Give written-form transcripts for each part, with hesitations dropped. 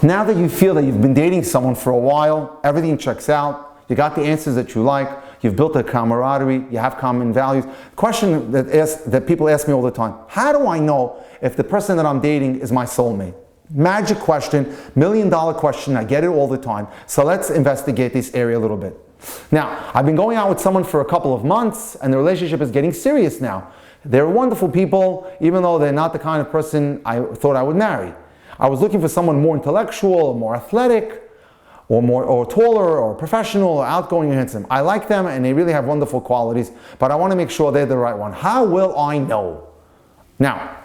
Now that you feel that you've been dating someone for a while, everything checks out, you got the answers that you like, you've built a camaraderie, you have common values. Question that people ask me all the time: how do I know if the person that I'm dating is my soulmate? Magic question, $1,000,000 question, I get it all the time. So let's investigate this area a little bit. Now, I've been going out with someone for a couple of months and the relationship is getting serious now. They're wonderful people, even though they're not the kind of person I thought I would marry. I was looking for someone more intellectual, or more athletic, or taller, or professional, or outgoing and handsome. I like them and they really have wonderful qualities, but I want to make sure they're the right one. How will I know? Now,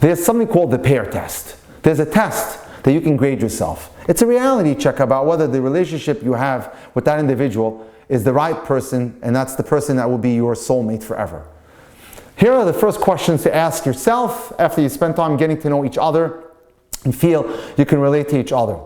there's something called the pair test. There's a test that you can grade yourself. It's a reality check about whether the relationship you have with that individual is the right person, and that's the person that will be your soulmate forever. Here are the first questions to ask yourself after you spend time getting to know each other and feel you can relate to each other.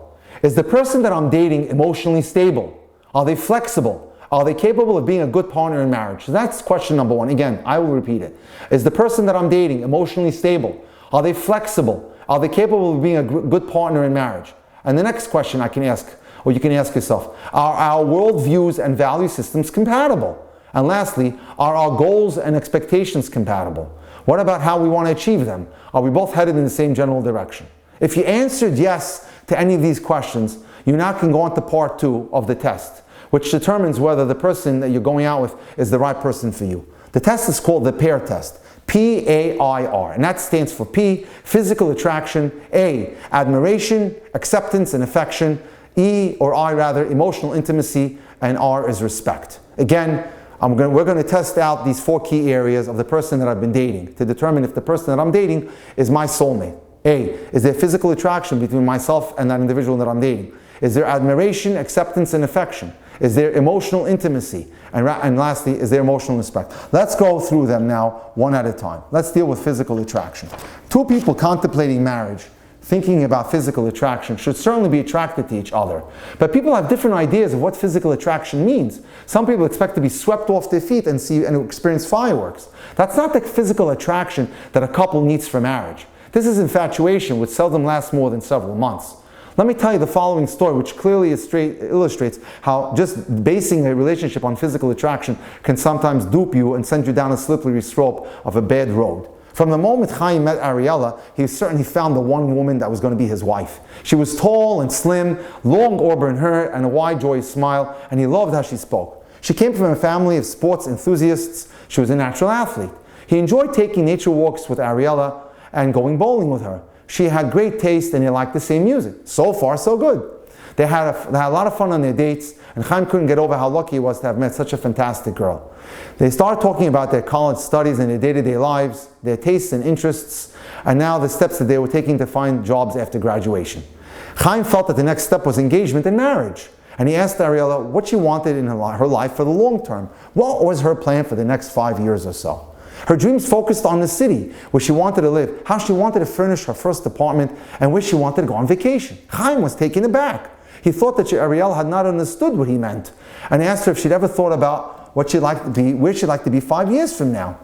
Is the person that I'm dating emotionally stable? Are they flexible? Are they capable of being a good partner in marriage? So that's question number one. Again, I will repeat it. Is the person that I'm dating emotionally stable? Are they flexible? Are they capable of being a good partner in marriage? And the next question I can ask, or you can ask yourself, are our worldviews and value systems compatible? And lastly, are our goals and expectations compatible? What about how we want to achieve them? Are we both headed in the same general direction? If you answered yes to any of these questions, you now can go on to part 2 of the test, which determines whether the person that you're going out with is the right person for you. The test is called the PAIR test, P-A-I-R, and that stands for P, physical attraction, A, admiration, acceptance and affection, E, or I rather, emotional intimacy, and R is respect. Again, we're going to test out these 4 key areas of the person that I've been dating to determine if the person that I'm dating is my soulmate. A, is there physical attraction between myself and that individual that I'm dating? Is there admiration, acceptance, and affection? Is there emotional intimacy? And lastly, is there emotional respect? Let's go through them now, one at a time. Let's deal with physical attraction. 2 people contemplating marriage, thinking about physical attraction, should certainly be attracted to each other. But people have different ideas of what physical attraction means. Some people expect to be swept off their feet and experience fireworks. That's not the physical attraction that a couple needs for marriage. This is infatuation, which seldom lasts more than several months. Let me tell you the following story, which clearly illustrates how just basing a relationship on physical attraction can sometimes dupe you and send you down a slippery slope of a bad road. From the moment Chaim met Ariella, he certainly found the one woman that was going to be his wife. She was tall and slim, long auburn hair, and a wide, joyous smile, and he loved how she spoke. She came from a family of sports enthusiasts. She was a natural athlete. He enjoyed taking nature walks with Ariella and going bowling with her. She had great taste and they liked the same music. So far, so good. They had a lot of fun on their dates, and Chaim couldn't get over how lucky he was to have met such a fantastic girl. They started talking about their college studies and their day-to-day lives, their tastes and interests, and now the steps that they were taking to find jobs after graduation. Chaim felt that the next step was engagement and marriage, and he asked Ariella what she wanted in her life for the long term. What was her plan for the next 5 years or so? Her dreams focused on the city where she wanted to live, how she wanted to furnish her first apartment, and where she wanted to go on vacation. Chaim was taken aback. He thought that Ariella had not understood what he meant, and asked her if she'd ever thought about what she'd like to be, where she'd like to be 5 years from now.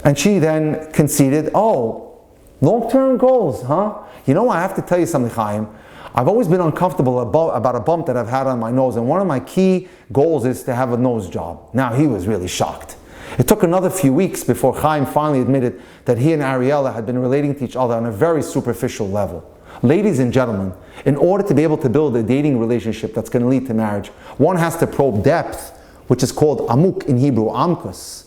And she then conceded, oh, long-term goals, huh? You know, I have to tell you something, Chaim. I've always been uncomfortable about a bump that I've had on my nose, and one of my key goals is to have a nose job. Now, he was really shocked. It took another few weeks before Chaim finally admitted that he and Ariella had been relating to each other on a very superficial level. Ladies and gentlemen, in order to be able to build a dating relationship that's going to lead to marriage, one has to probe depth, which is called amuk in Hebrew, amkus.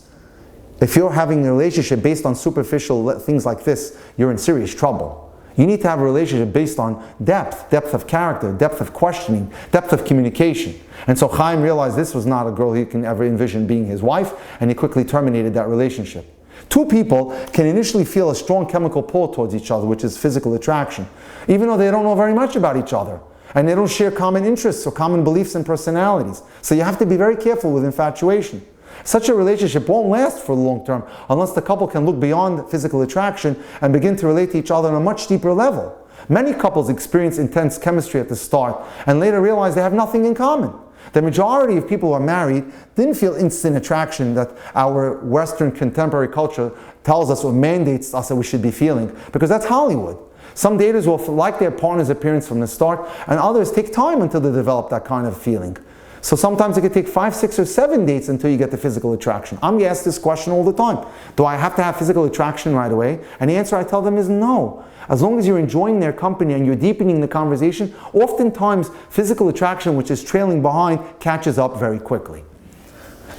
If you're having a relationship based on superficial things like this, you're in serious trouble. You need to have a relationship based on depth of character, depth of questioning, depth of communication. And so Chaim realized this was not a girl he can ever envision being his wife, and he quickly terminated that relationship. 2 people can initially feel a strong chemical pull towards each other, which is physical attraction, even though they don't know very much about each other, and they don't share common interests or common beliefs and personalities. So you have to be very careful with infatuation. Such a relationship won't last for the long term unless the couple can look beyond physical attraction and begin to relate to each other on a much deeper level. Many couples experience intense chemistry at the start and later realize they have nothing in common. The majority of people who are married didn't feel instant attraction that our Western contemporary culture tells us or mandates us that we should be feeling, because that's Hollywood. Some daters will like their partner's appearance from the start, and others take time until they develop that kind of feeling. So sometimes it could take 5, 6, or 7 dates until you get the physical attraction. I'm asked this question all the time. Do I have to have physical attraction right away? And the answer I tell them is no. As long as you're enjoying their company and you're deepening the conversation, oftentimes physical attraction, which is trailing behind, catches up very quickly.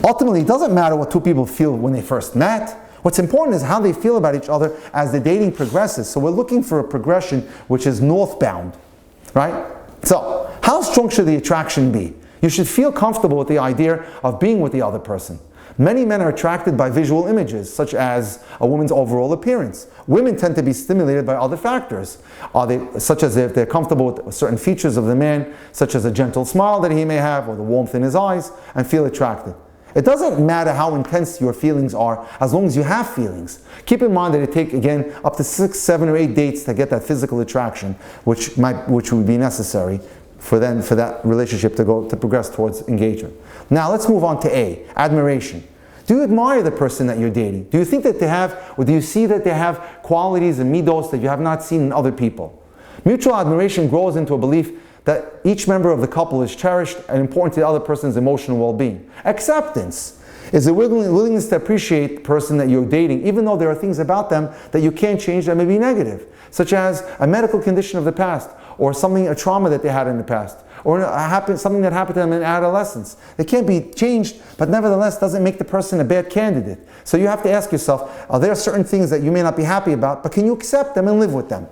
Ultimately, it doesn't matter what two people feel when they first met. What's important is how they feel about each other as the dating progresses. So we're looking for a progression which is northbound, right? So how strong should the attraction be? You should feel comfortable with the idea of being with the other person. Many men are attracted by visual images, such as a woman's overall appearance. Women tend to be stimulated by other factors, such as if they're comfortable with certain features of the man, such as a gentle smile that he may have, or the warmth in his eyes, and feel attracted. It doesn't matter how intense your feelings are, as long as you have feelings. Keep in mind that it takes, again, up to 6, 7, or 8 dates to get that physical attraction, which would be necessary for that relationship to progress towards engagement. Now let's move on to A, admiration. Do you admire the person that you're dating? Do you think that they have, or do you see that they have qualities and midos that you have not seen in other people? Mutual admiration grows into a belief that each member of the couple is cherished and important to the other person's emotional well-being. Acceptance is a willingness to appreciate the person that you're dating, even though there are things about them that you can't change that may be negative, such as a medical condition of the past, or a trauma that they had in the past, or something that happened to them in adolescence. They can't be changed, but nevertheless doesn't make the person a bad candidate. So you have to ask yourself, are there certain things that you may not be happy about, but can you accept them and live with them?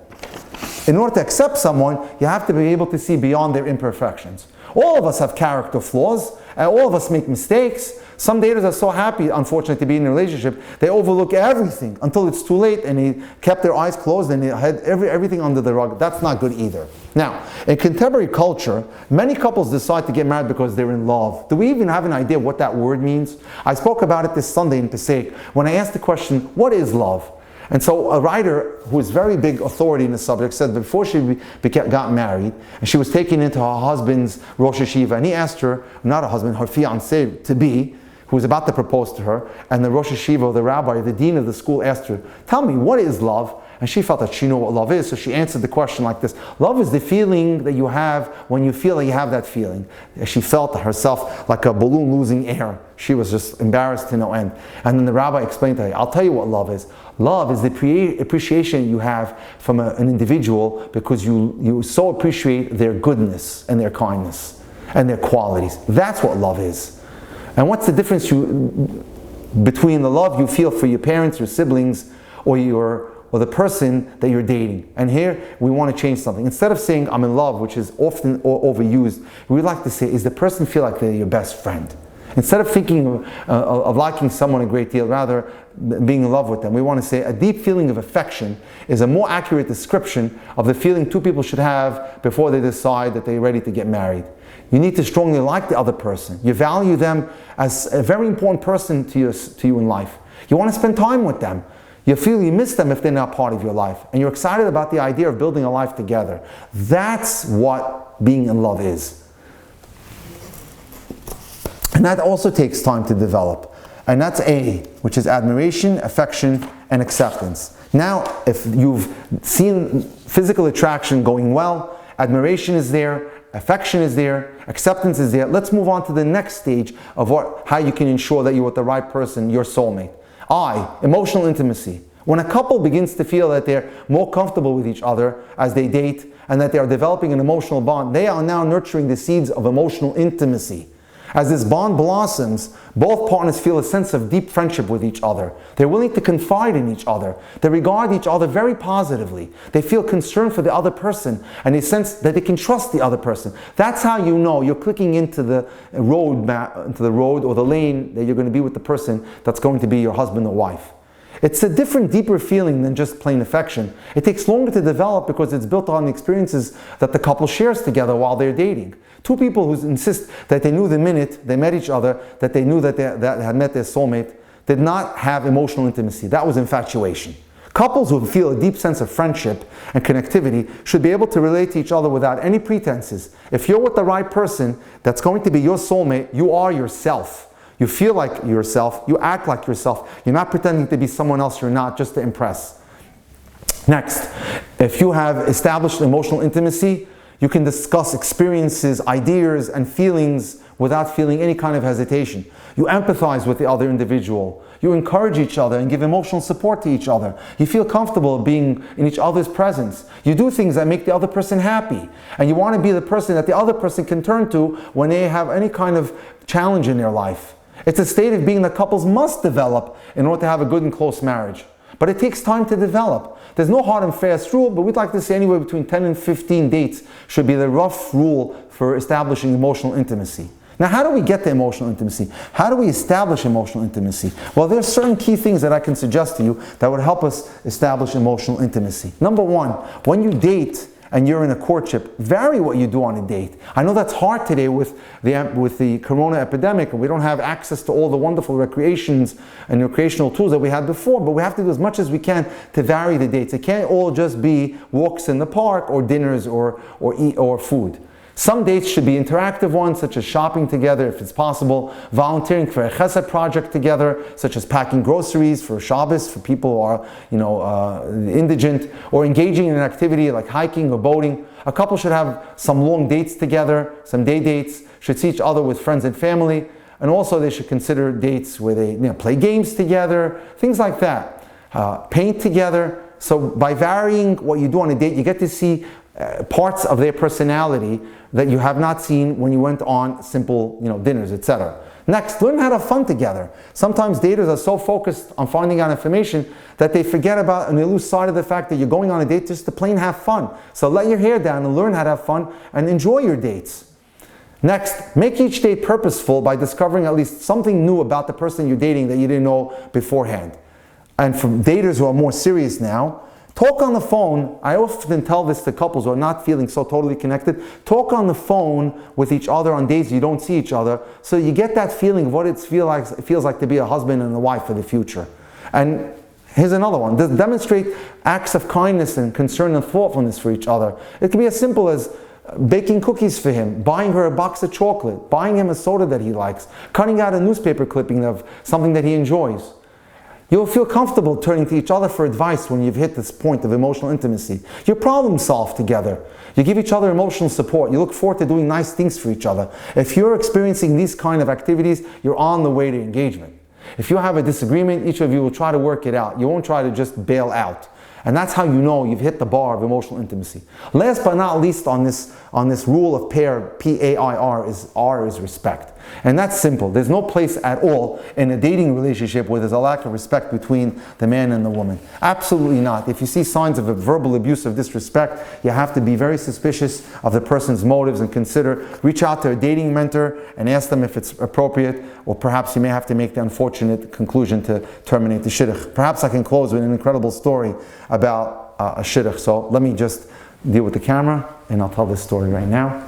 In order to accept someone, you have to be able to see beyond their imperfections. All of us have character flaws, and all of us make mistakes. Some daters are so happy, unfortunately, to be in a relationship, they overlook everything until it's too late, and they kept their eyes closed and they had everything under the rug. That's not good either. Now, in contemporary culture, many couples decide to get married because they're in love. Do we even have an idea what that word means? I spoke about it this Sunday in Passaic when I asked the question, what is love? And so a writer who is very big authority in the subject said that before she got married, and she was taken into her husband's Rosh Hashiva, and he asked her, not a husband, her fiancé to be, who was about to propose to her, and the Rosh Hashiva, the rabbi, the dean of the school, asked her, tell me, what is love? And she felt that she knew what love is, so she answered the question like this. Love is the feeling that you have when you feel that you have that feeling. She felt herself like a balloon losing air. She was just embarrassed to no end. And then the rabbi explained to her, I'll tell you what love is. Love is the appreciation you have from an individual because you so appreciate their goodness and their kindness and their qualities. That's what love is. And what's the difference between the love you feel for your parents, your siblings, or the person that you're dating? And here we want to change something. Instead of saying I'm in love, which is often overused, we like to say, is the person feel like they're your best friend? Instead of thinking of liking someone a great deal, rather being in love with them, we want to say a deep feeling of affection is a more accurate description of the feeling two people should have before they decide that they're ready to get married. You need to strongly like the other person. You value them as a very important person to you in life. You want to spend time with them. You feel you miss them if they're not part of your life. And you're excited about the idea of building a life together. That's what being in love is. And that also takes time to develop. And that's A, which is admiration, affection, and acceptance. Now, if you've seen physical attraction going well, admiration is there, affection is there, acceptance is there, let's move on to the next stage of how you can ensure that you're with the right person, your soulmate. I, emotional intimacy. When a couple begins to feel that they're more comfortable with each other as they date and that they are developing an emotional bond, they are now nurturing the seeds of emotional intimacy. As this bond blossoms, both partners feel a sense of deep friendship with each other. They're willing to confide in each other. They regard each other very positively. They feel concern for the other person, and they sense that they can trust the other person. That's how you know you're clicking into the road or the lane that you're going to be with the person that's going to be your husband or wife. It's a different, deeper feeling than just plain affection. It takes longer to develop because it's built on the experiences that the couple shares together while they're dating. Two people who insist that they knew the minute they met each other, that they knew that they had met their soulmate, did not have emotional intimacy. That was infatuation. Couples who feel a deep sense of friendship and connectivity should be able to relate to each other without any pretenses. If you're with the right person that's going to be your soulmate, you are yourself. You feel like yourself, you act like yourself. You're not pretending to be someone else you're not just to impress. Next, If you have established emotional intimacy, you can discuss experiences, ideas, and feelings without feeling any kind of hesitation. You empathize with the other individual. You encourage each other and give emotional support to each other. You feel comfortable being in each other's presence. You do things that make the other person happy. And you want to be the person that the other person can turn to when they have any kind of challenge in their life. It's a state of being that couples must develop in order to have a good and close marriage. But it takes time to develop. There's no hard and fast rule, but we'd like to say anywhere between 10 and 15 dates should be the rough rule for establishing emotional intimacy. Now, how do we get to emotional intimacy? How do we establish emotional intimacy? Well, there's certain key things that I can suggest to you that would help us establish emotional intimacy. Number one, when you date and you're in a courtship, vary what you do on a date. I know that's hard today with the corona epidemic, and we don't have access to all the wonderful recreations and recreational tools that we had before, but we have to do as much as we can to vary the dates. It can't all just be walks in the park or dinners or food. Some dates should be interactive ones, such as shopping together if it's possible, volunteering for a chesed project together, such as packing groceries for Shabbos for people who are indigent, or engaging in an activity like hiking or boating. A couple should have some long dates together, some day dates, should see each other with friends and family, and also they should consider dates where they play games together, things like that. Paint together. So by varying what you do on a date, you get to see parts of their personality that you have not seen when you went on simple dinners, etc. Next, learn how to have fun together. Sometimes daters are so focused on finding out information that they forget about and they lose sight of the fact that you're going on a date just to plain have fun. So let your hair down and learn how to have fun and enjoy your dates. Next, make each date purposeful by discovering at least something new about the person you're dating that you didn't know beforehand. And for daters who are more serious now, talk on the phone. I often tell this to couples who are not feeling so totally connected. Talk on the phone with each other on days you don't see each other, so you get that feeling of what it feels like to be a husband and a wife for the future. And here's another one. Demonstrate acts of kindness and concern and thoughtfulness for each other. It can be as simple as baking cookies for him, buying her a box of chocolate, buying him a soda that he likes, cutting out a newspaper clipping of something that he enjoys. You'll feel comfortable turning to each other for advice when you've hit this point of emotional intimacy. You problem solve together. You give each other emotional support. You look forward to doing nice things for each other. If you're experiencing these kind of activities, you're on the way to engagement. If you have a disagreement, each of you will try to work it out. You won't try to just bail out. And that's how you know you've hit the bar of emotional intimacy. Last but not least on this rule of pair, P-A-I-R, R is respect. And that's simple. There's no place at all in a dating relationship where there's a lack of respect between the man and the woman. Absolutely not. If you see signs of a verbal abuse of disrespect, you have to be very suspicious of the person's motives and reach out to a dating mentor and ask them if it's appropriate, or perhaps you may have to make the unfortunate conclusion to terminate the shidduch. Perhaps I can close with an incredible story about a shidduch. So let me just deal with the camera and I'll tell this story right now.